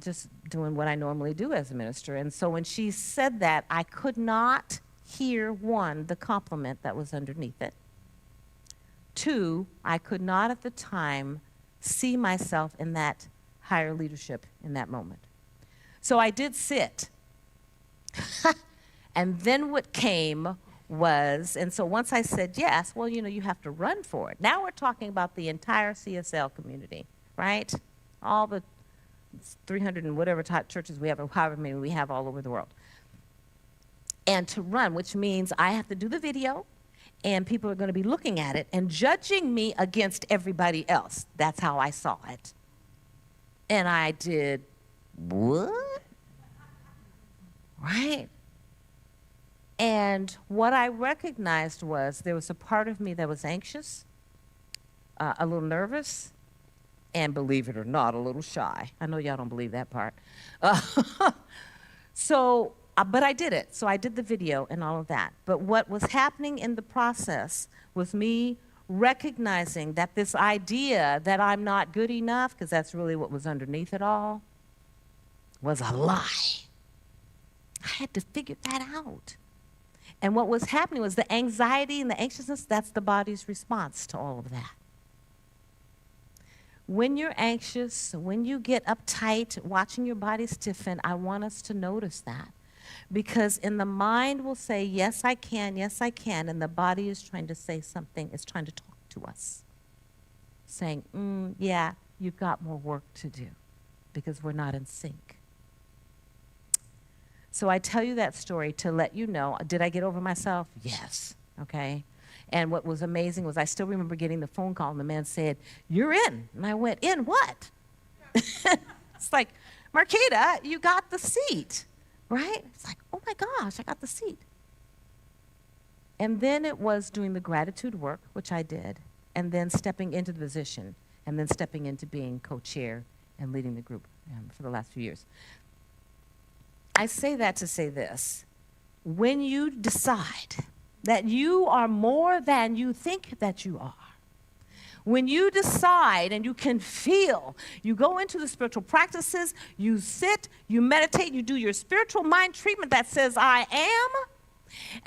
just doing what I normally do as a minister. And so when she said that, I could not hear, one, the compliment that was underneath it. Two, I could not at the time see myself in that higher leadership in that moment. So I did sit. And then what came was, and so once I said yes, well, you have to run for it. Now we're talking about the entire CSL community, right? All the 300 and whatever type churches we have, or however many we have all over the world. And to run, which means I have to do the video, and people are going to be looking at it and judging me against everybody else. That's how I saw it. And I did, what? Right? And what I recognized was there was a part of me that was anxious, a little nervous, and believe it or not, a little shy. I know y'all don't believe that part. But I did it. So I did the video and all of that. But what was happening in the process was me recognizing that this idea that I'm not good enough, because that's really what was underneath it all, was a lie. I had to figure that out. And what was happening was the anxiety and the anxiousness, that's the body's response to all of that. When you're anxious, when you get uptight, watching your body stiffen, I want us to notice that. Because in the mind will say, yes, I can, and the body is trying to say something, it's trying to talk to us. Saying, yeah, you've got more work to do because we're not in sync. So I tell you that story to let you know, did I get over myself? Yes, okay? And what was amazing was I still remember getting the phone call and the man said, you're in. And I went, in what? It's like, Marquita, you got the seat, right? It's like, oh my gosh, I got the seat. And then it was doing the gratitude work, which I did, and then stepping into the position, and then stepping into being co-chair and leading the group for the last few years. I say that to say this. When you decide that you are more than you think that you are, when you decide and you can feel, you go into the spiritual practices, you sit, you meditate, you do your spiritual mind treatment that says, I am,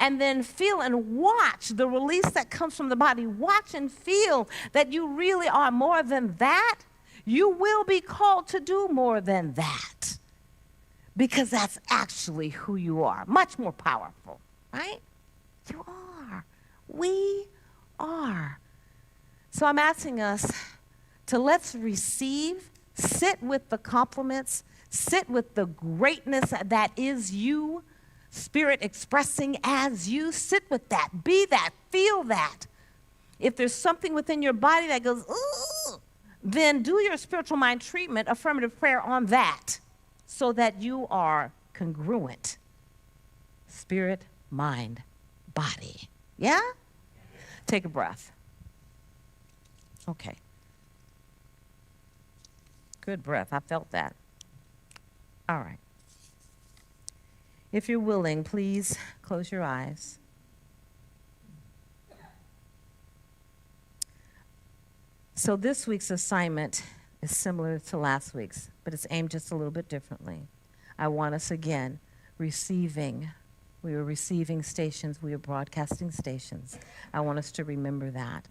and then feel and watch the release that comes from the body. Watch and feel that you really are more than that. You will be called to do more than that. Because that's actually who you are. Much more powerful, right? You are. We are. So I'm asking us to let's receive, sit with the compliments, sit with the greatness that is you, spirit expressing as you. Sit with that, be that, feel that. If there's something within your body that goes, ooh, then do your spiritual mind treatment, affirmative prayer on that, so that you are congruent. Spirit, mind, body. Yeah? Take a breath. Okay. Good breath. I felt that. All right. If you're willing, please close your eyes. So this week's assignment is similar to last week's, but it's aimed just a little bit differently. I want us again receiving. We are receiving stations. We are broadcasting stations. I want us to remember that.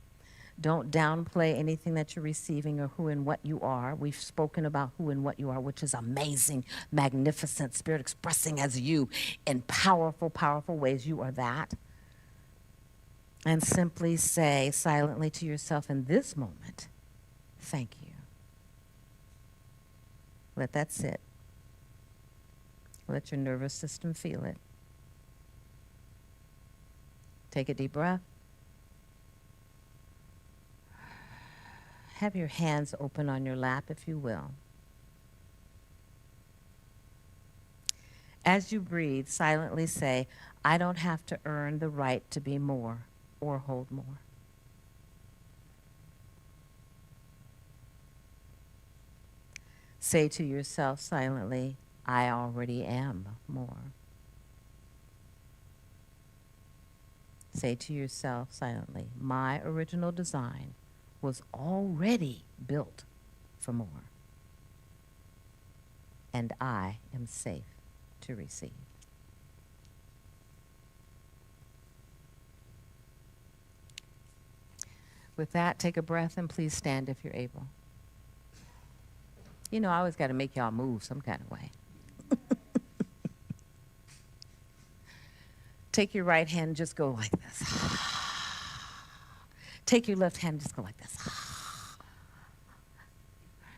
Don't downplay anything that you're receiving or who and what you are. We've spoken about who and what you are, which is amazing, magnificent, spirit expressing as you in powerful, powerful ways. You are that. And simply say silently to yourself in this moment, thank you. Let that sit. Let your nervous system feel it. Take a deep breath. Have your hands open on your lap, if you will. As you breathe, silently say, I don't have to earn the right to be more or hold more. Say to yourself silently, I already am more. Say to yourself silently, my original design was already built for more. And I am safe to receive. With that, take a breath and please stand if you're able. You know, I always got to make y'all move some kind of way. Take your right hand and just go like this. Take your left hand and just go like this.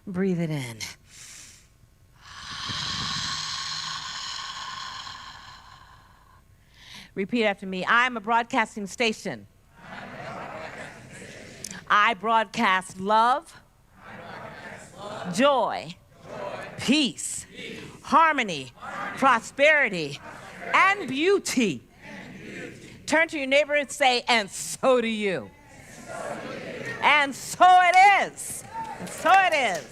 Breathe it in. Repeat after me. I'm a broadcasting station. I broadcast love, joy, peace, harmony, prosperity, and beauty. Turn to your neighbor and say, and so do you. And so it is. And so it is.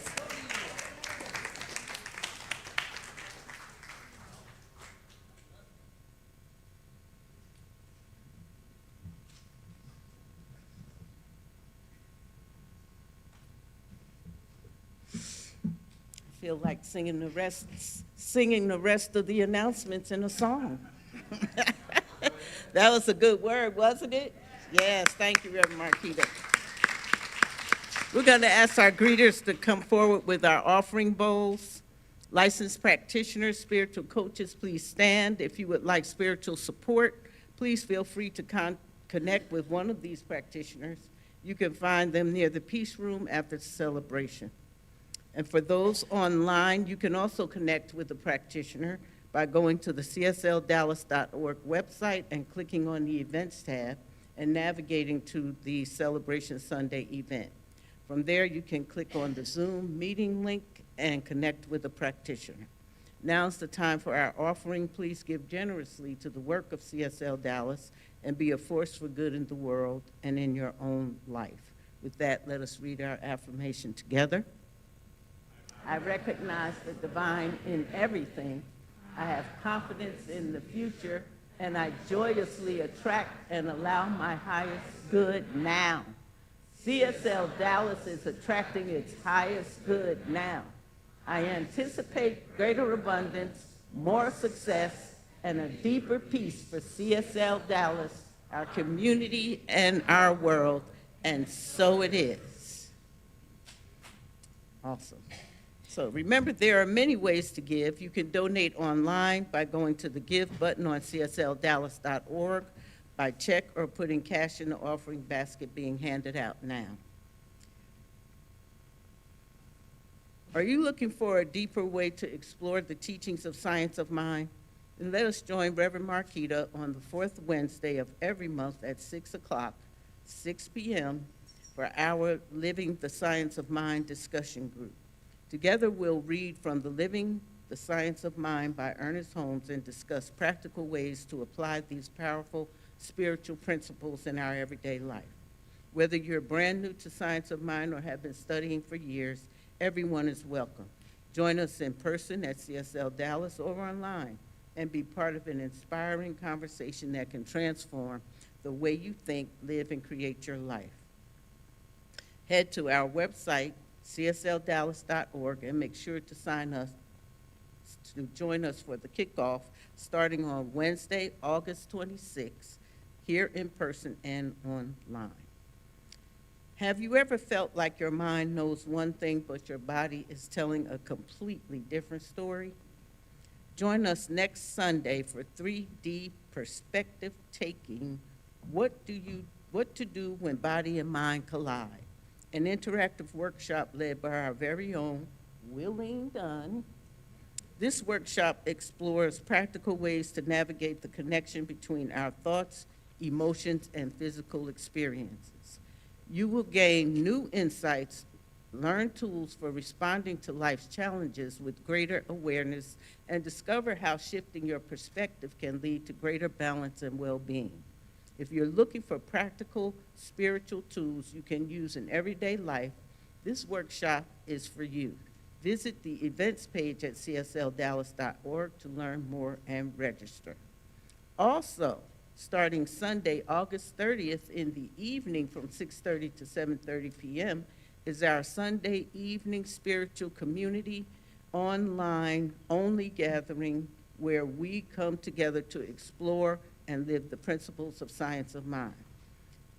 I feel like singing the rest of the announcements in a song. That was a good word, wasn't it? Yes, thank you, Reverend Marquita. We're going to ask our greeters to come forward with our offering bowls. Licensed practitioners, spiritual coaches, please stand. If you would like spiritual support, please feel free to connect with one of these practitioners. You can find them near the Peace Room after the celebration. And for those online, you can also connect with the practitioner by going to the CSLDallas.org website and clicking on the Events tab and navigating to the Celebration Sunday event. From there, you can click on the Zoom meeting link and connect with a practitioner. Now's the time for our offering. Please give generously to the work of CSL Dallas and be a force for good in the world and in your own life. With that, let us read our affirmation together. I recognize the divine in everything. I have confidence in the future, and I joyously attract and allow my highest good now. CSL Dallas is attracting its highest good now. I anticipate greater abundance, more success, and a deeper peace for CSL Dallas, our community, and our world, and so it is. Awesome. So remember, there are many ways to give. You can donate online by going to the Give button on CSLDallas.org, by check, or putting cash in the offering basket being handed out now. Are you looking for a deeper way to explore the teachings of science of mind? Then let us join Reverend Marquita on the fourth Wednesday of every month at 6 o'clock, 6 p.m., for our Living the Science of Mind discussion group. Together, we'll read from the Living the Science of Mind by Ernest Holmes and discuss practical ways to apply these powerful spiritual principles in our everyday life. Whether you're brand new to science of mind or have been studying for years, everyone is welcome. Join us in person at CSL Dallas or online and be part of an inspiring conversation that can transform the way you think, live, and create your life. Head to our website, CSLDallas.org, and make sure to join us for the kickoff starting on Wednesday, August 26th, here in person and online. Have you ever felt like your mind knows one thing, but your body is telling a completely different story? Join us next Sunday for 3D perspective taking, what to do when body and mind collide, an interactive workshop led by our very own Willing Dunn. This workshop explores practical ways to navigate the connection between our thoughts, emotions, and physical experiences. You will gain new insights, learn tools for responding to life's challenges with greater awareness, and discover how shifting your perspective can lead to greater balance and well-being. If you're looking for practical spiritual tools you can use in everyday life, this workshop is for you. Visit the events page at CSLDallas.org to learn more and register. Also, starting Sunday, August 30th in the evening from 6:30 to 7:30 p.m. is our Sunday evening spiritual community online only gathering where we come together to explore and live the principles of science of mind.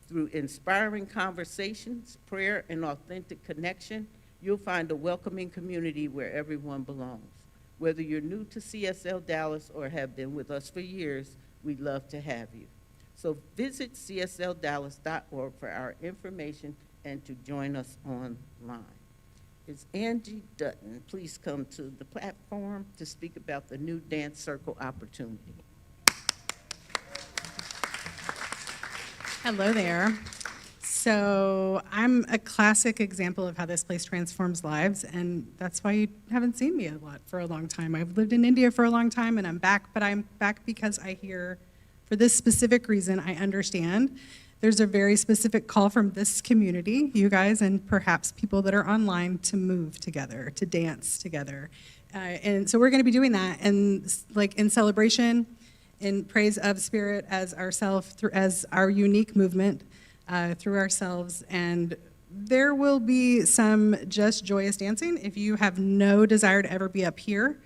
Through inspiring conversations, prayer, and authentic connection, you'll find a welcoming community where everyone belongs. Whether you're new to CSL Dallas or have been with us for years, we'd love to have you. So visit CSLDallas.org for our information and to join us online. Is Angie Dutton, please come to the platform to speak about the new dance circle opportunity. Hello there. So I'm a classic example of how this place transforms lives, and that's why you haven't seen me a lot for a long time. I've lived in India for a long time, and I'm back, but I'm back because I hear, for this specific reason, I understand there's a very specific call from this community, you guys, and perhaps people that are online, to move together, to dance together. And so we're going to be doing that, and like in celebration, in praise of Spirit as ourself, as our unique movement through ourselves. And there will be some just joyous dancing. If you have no desire to ever be up here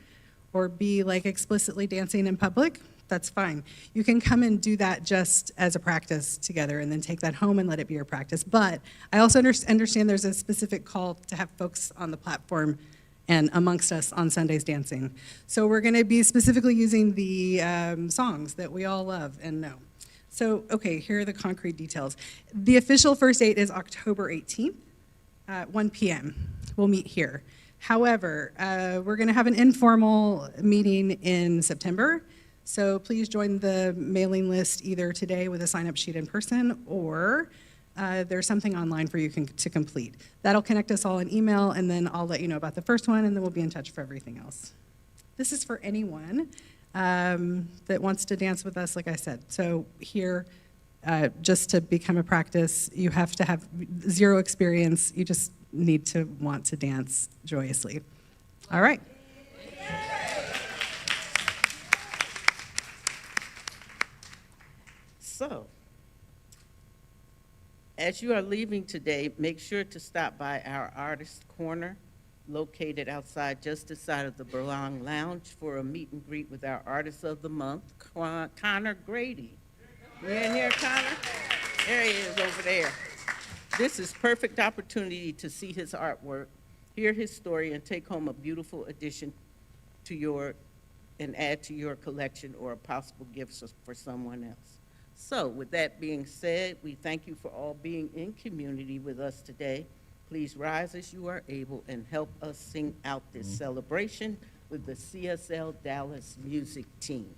or be like explicitly dancing in public, that's fine. You can come and do that just as a practice together and then take that home and let it be your practice. But I also understand there's a specific call to have folks on the platform and amongst us on Sundays dancing. So we're gonna be specifically using the songs that we all love and know. So, okay, here are the concrete details. The official first date is October 18th at 1 p.m. We'll meet here. However, we're gonna have an informal meeting in September. So please join the mailing list either today with a sign-up sheet in person, or there's something online for you to complete. That'll connect us all in email, and then I'll let you know about the first one, and then we'll be in touch for everything else. This is for anyone that wants to dance with us, like I said. So here, just to become a practice, you have to have zero experience. You just need to want to dance joyously. All right. So, as you are leaving today, make sure to stop by our Artist Corner, located outside, just aside of the Belong Lounge, for a meet and greet with our Artist of the Month, Connor Grady. You in here, Connor? There he is over there. This is perfect opportunity to see his artwork, hear his story, and take home a beautiful addition to and add to your collection or a possible gift for someone else. So with that being said, we thank you for all being in community with us today. Please rise as you are able and help us sing out this celebration with the CSL Dallas music team.